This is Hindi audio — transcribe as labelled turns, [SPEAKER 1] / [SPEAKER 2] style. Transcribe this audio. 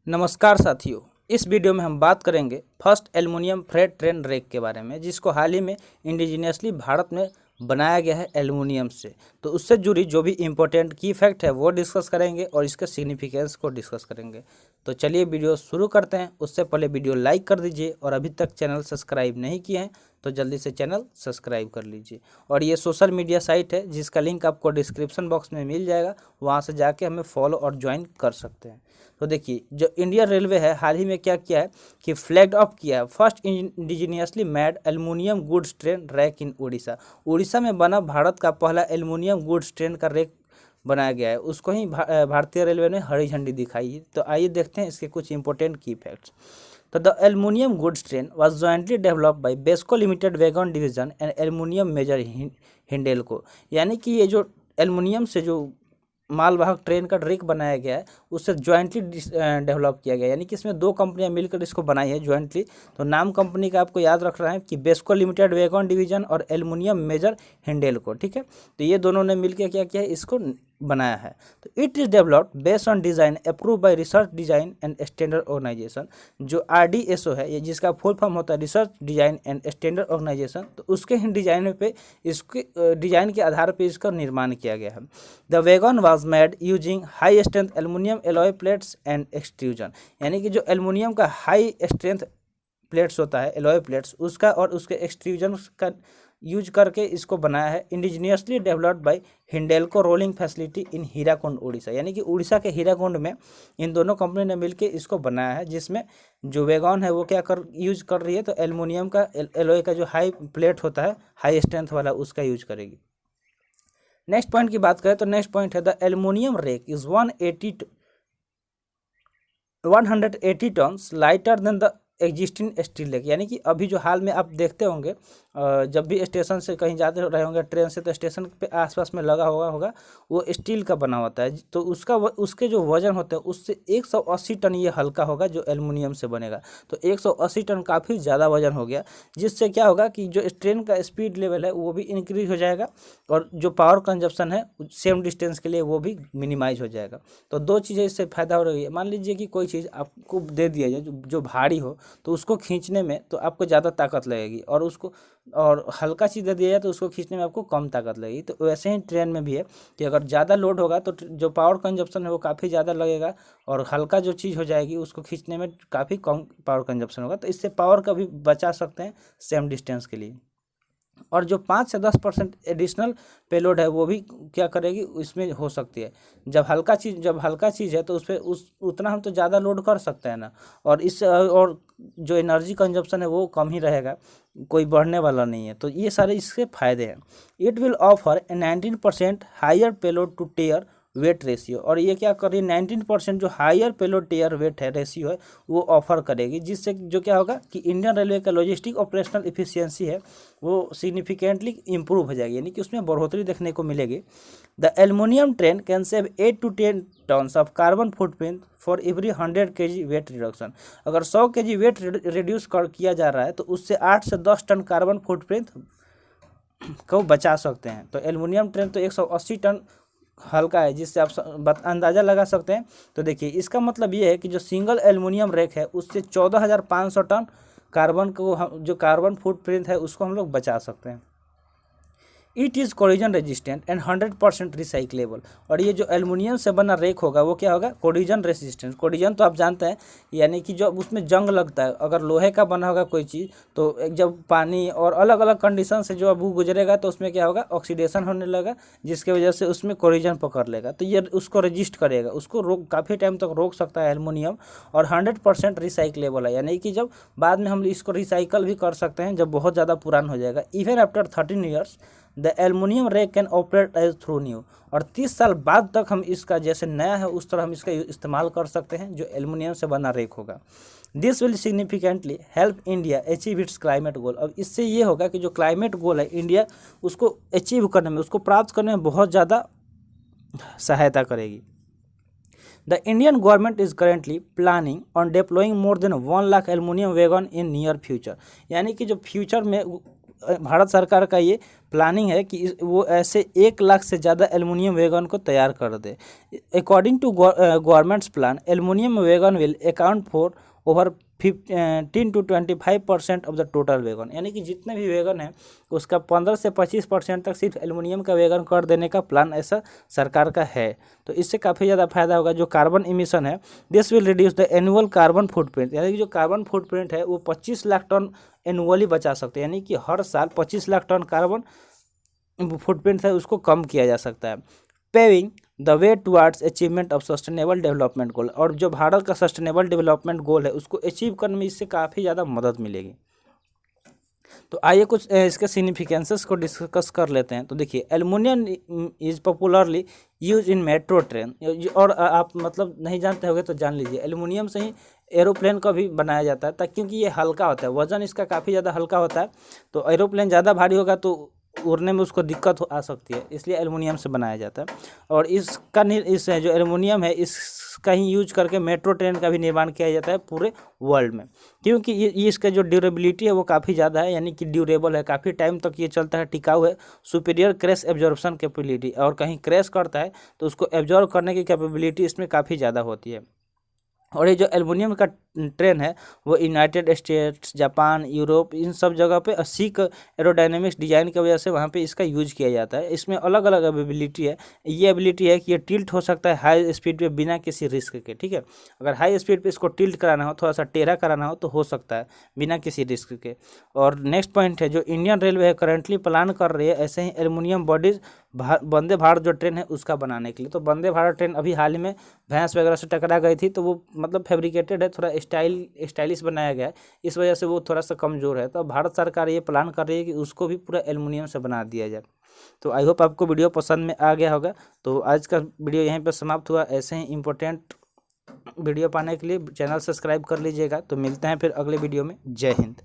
[SPEAKER 1] नमस्कार साथियों। इस वीडियो में हम बात करेंगे first aluminium freight train rack के बारे में, जिसको हाल ही में इंडिजिनियसली भारत में बनाया गया है एल्युमिनियम से। तो उससे जुड़ी जो भी इम्पोर्टेंट की फैक्ट है वो डिस्कस करेंगे और इसके सिग्निफिकेंस को डिस्कस करेंगे। तो चलिए वीडियो शुरू करते हैं। उससे पहले वीडियो लाइक कर दीजिए और अभी तक चैनल सब्सक्राइब नहीं किए हैं तो जल्दी से चैनल सब्सक्राइब कर लीजिए। और ये सोशल मीडिया साइट है जिसका लिंक आपको डिस्क्रिप्शन बॉक्स में मिल जाएगा, वहाँ से जाके हमें फॉलो और ज्वाइन कर सकते हैं। तो देखिए, जो इंडियन रेलवे है हाल ही में क्या किया है कि फ्लैग ऑफ किया है first indigenously made aluminium goods train rack in Odisha. Odisha में बना भारत का पहला एल्युमिनियम गुड्स ट्रेन का रैक बनाया गया है। उसको ही भारतीय रेलवे ने हरी झंडी दिखाई है। तो आइए देखते हैं इसके कुछ इंपॉर्टेंट की फैक्ट्स। तो the aluminium goods train was jointly developed by Besco limited wagon division and aluminium major Hindalco. यानी कि ये जो एल्युमिनियम से जो मालवाहक ट्रेन का रैक बनाया गया है उससे ज्वाइंटली डेवलप किया गया, यानी कि इसमें दो कंपनियां मिलकर इसको बनाई है ज्वाइंटली। तो नाम कंपनी का आपको याद रखना है कि बेस्को लिमिटेड वैगन डिवीजन और एल्युमिनियम मेजर हिंडेल्को, ठीक है। तो ये दोनों ने मिलकर क्या किया है, इसको बनाया है। तो it is developed based on design approve by research design and standard organization. जो RDSO है, ये जिसका फुल फॉर्म होता है research design and standard organization, तो उसके ही डिज़ाइन पे इसके डिज़ाइन के आधार पर इसका निर्माण किया गया है। The wagon was made using high strength aluminium alloy plates and extrusion. यानी कि जो एल्युमिनियम का हाई स्ट्रेंथ प्लेट्स होता है, एलॉय प्लेट्स, उसका और उसके एक्सट्रूजन का यूज करके इसको बनाया है। Indigenously developed by Hindalco rolling facility in Hirakud Odisha. यानी कि उड़ीसा के हीराकुंड में इन दोनों कंपनी ने मिलकर इसको बनाया है, जिसमें जो वैगन है वो क्या यूज कर रही है, तो एल्युमिनियम का एलॉय का जो हाई प्लेट होता है हाई स्ट्रेंथ वाला, उसका यूज करेगी। नेक्स्ट पॉइंट की बात करें तो नेक्स्ट पॉइंट है the aluminium rack is 180 tonnes lighter than the existing steel rack. यानी कि अभी जो हाल में आप देखते होंगे, जब भी स्टेशन से कहीं जाते रहे होंगे ट्रेन से, तो स्टेशन पे आसपास में लगा होगा वो स्टील का बना होता है। तो उसके जो वजन होते हैं उससे 180 टन ये हल्का होगा जो एल्युमिनियम से बनेगा। तो 180 टन काफ़ी ज़्यादा वजन हो गया, जिससे क्या होगा कि जो ट्रेन का स्पीड लेवल है वो भी इंक्रीज हो जाएगा और जो पावर कंजप्शन है सेम डिस्टेंस के लिए वो भी मिनिमाइज हो जाएगा। तो दो चीज़ें इससे फ़ायदा हो रही है। मान लीजिए कि कोई चीज़ आपको दे दिया जाए जो भारी हो, तो उसको खींचने में तो आपको ज़्यादा ताकत लगेगी, और हल्का चीज़ दे दिया जाए तो उसको खींचने में आपको कम ताकत लगेगी। तो वैसे ही ट्रेन में भी है कि अगर ज़्यादा लोड होगा तो जो पावर कंजप्शन है वो काफ़ी ज़्यादा लगेगा, और हल्का जो चीज़ हो जाएगी उसको खींचने में काफ़ी कम पावर कंजप्शन होगा। तो इससे पावर का भी बचा सकते हैं सेम डिस्टेंस के लिए। और जो 5 से 10% एडिशनल पेलोड है वो भी क्या करेगी, इसमें हो सकती है। जब हल्का चीज़ है तो उस पर उतना हम तो ज़्यादा लोड कर सकते हैं ना, और जो एनर्जी कंजप्शन है वो कम ही रहेगा, कोई बढ़ने वाला नहीं है। तो ये सारे इसके फायदे हैं। It will offer 19% higher payload to tare weight ratio. और ये क्या कर रही है, 19% जो हायर पेलोड टेयर वेट है रेशियो है वो ऑफर करेगी, जिससे जो क्या होगा कि इंडियन रेलवे का लॉजिस्टिक ऑपरेशनल इफिशियंसी है वो सिग्निफिकेंटली इंप्रूव हो जाएगी, यानी कि उसमें बढ़ोतरी देखने को मिलेगी। The aluminium train can save 8 to 10 tons of carbon footprint for every 100 kg weight reduction. अगर 100 kg वेट रिड्यूस किया जा रहा है तो उससे 8 से 10 टन कार्बन फुटप्रिंट को बचा सकते हैं। तो एल्युमिनियम ट्रेन तो 180 टन हल्का है, जिससे आप अंदाज़ा लगा सकते हैं। तो देखिए, इसका मतलब ये है कि जो सिंगल एल्युमिनियम रैक है उससे 14,500 टन कार्बन को जो कार्बन फुटप्रिंट है उसको हम लोग बचा सकते हैं। It is collision resistant and 100% recyclable. और ये जो एल्युमिनियम से बना रैक होगा वो क्या होगा, कोलिजन रेजिस्टेंट। कोलिजन तो आप जानते हैं, यानी कि जब उसमें जंग लगता है, अगर लोहे का बना होगा कोई चीज़ तो जब पानी और अलग अलग कंडीशन से जो वो गुजरेगा तो उसमें क्या होगा, ऑक्सीडेशन होने लगा, जिसकी वजह से उसमें कोलिजन पकड़ लेगा। तो ये उसको रजिस्ट करेगा, उसको काफ़ी टाइम तक रोक सकता है एल्युमिनियम। और 100% रिसाइक्लेबल है, यानी कि जब बाद में हम इसको रिसाइकल भी कर सकते हैं जब बहुत ज़्यादा पुरान हो जाएगा। Even after 13 years the aluminium rack can operate as through new. और 30 साल बाद तक हम इसका जैसे नया है उस तरह हम इसका इस्तेमाल कर सकते हैं जो एल्युमिनियम से बना रैक होगा। This will significantly help India achieve its climate goal. अब इससे ये होगा कि जो क्लाइमेट गोल है इंडिया उसको अचीव करने में, उसको प्राप्त करने में बहुत ज़्यादा सहायता करेगी। The Indian government is currently planning on deploying more than 1 lakh aluminium wagon in near future. यानी कि जो फ्यूचर में भारत सरकार का ये प्लानिंग है कि वो ऐसे 1 लाख से ज़्यादा एल्युमिनियम वैगन को तैयार कर दे। According to government's plan, aluminium wagon will account for over 15 to 25% of the total wagon, यानी कि जितने भी वैगन है उसका 15 से 25% तक सिर्फ एल्युमिनियम का वैगन कर देने का प्लान ऐसा सरकार का है। तो इससे काफ़ी ज़्यादा फायदा होगा। जो कार्बन इमिशन है, this will reduce the annual carbon footprint, यानी कि जो कार्बन फुटप्रिंट है वो 25 लाख टन एनुअली बचा सकते हैं, यानी कि हर साल 25 लाख टन कार्बन फुटप्रिंट है उसको कम किया जा सकता है। Paving the way towards achievement of sustainable development goal, और जो भारत का सस्टेनेबल डेवलपमेंट गोल है उसको अचीव करने में इससे काफ़ी ज़्यादा मदद मिलेगी। तो आइए कुछ इसके सिग्निफिकेंसेस को डिस्कस कर लेते हैं। तो देखिए, aluminium is popularly use in metro train, और आप मतलब नहीं जानते होंगे तो जान लीजिए, एल्युमिनियम से ही एरोप्लेन का भी बनाया जाता है, क्योंकि ये हल्का होता है, वजन इसका काफ़ी ज़्यादा हल्का होता है। तो एरोप्लेन ज़्यादा भारी होगा तो उड़ने में उसको दिक्कत आ सकती है, इसलिए एल्युमिनियम से बनाया जाता है। और इसका इस जो एल्युमिनियम है इसका ही यूज करके मेट्रो ट्रेन का भी निर्माण किया जाता है पूरे वर्ल्ड में, क्योंकि ये इसका जो ड्यूरेबिलिटी है वो काफ़ी ज़्यादा है, यानी कि ड्यूरेबल है, काफ़ी टाइम तक ये चलता है, टिकाऊ है। सुपीरियर क्रैश एब्जॉर्प्शन कैपेबिलिटी, और कहीं क्रैश करता है तो उसको एब्जॉर्ब करने की कैपेबिलिटी इसमें काफ़ी ज़्यादा होती है। और ये जो एल्युमिनियम का ट्रेन है वो यूनाइटेड स्टेट्स, जापान, यूरोप, इन सब जगह पे सीक एरोडायनेमिक्स डिजाइन की वजह से वहाँ पे इसका यूज किया जाता है। इसमें अलग अलग एबिलिटी है। ये एबिलिटी है कि ये टिल्ट हो सकता है हाई स्पीड पे बिना किसी रिस्क के, ठीक है। अगर हाई स्पीड पे इसको टिल्ट कराना हो, थोड़ा सा टेढ़ा कराना हो तो हो सकता है बिना किसी रिस्क के। और नेक्स्ट पॉइंट है, जो इंडियन रेलवे है करेंटली प्लान कर रही है ऐसे ही एल्युमिनियम बॉडीज वंदे भारत जो ट्रेन है उसका बनाने के लिए। तो वंदे भारत ट्रेन अभी हाल ही में भैंस वगैरह से टकरा गई थी, तो वो मतलब फैब्रिकेटेड है, थोड़ा स्टाइलिश बनाया गया है, इस वजह से वो थोड़ा सा कमज़ोर है। तो भारत सरकार ये प्लान कर रही है कि उसको भी पूरा एल्युमिनियम से बना दिया जाए। तो आई होप आपको वीडियो पसंद में आ गया होगा। तो आज का वीडियो यहीं पर समाप्त हुआ। ऐसे ही इंपॉर्टेंट वीडियो पाने के लिए चैनल सब्सक्राइब कर लीजिएगा। तो मिलते हैं फिर अगले वीडियो में। जय हिंद।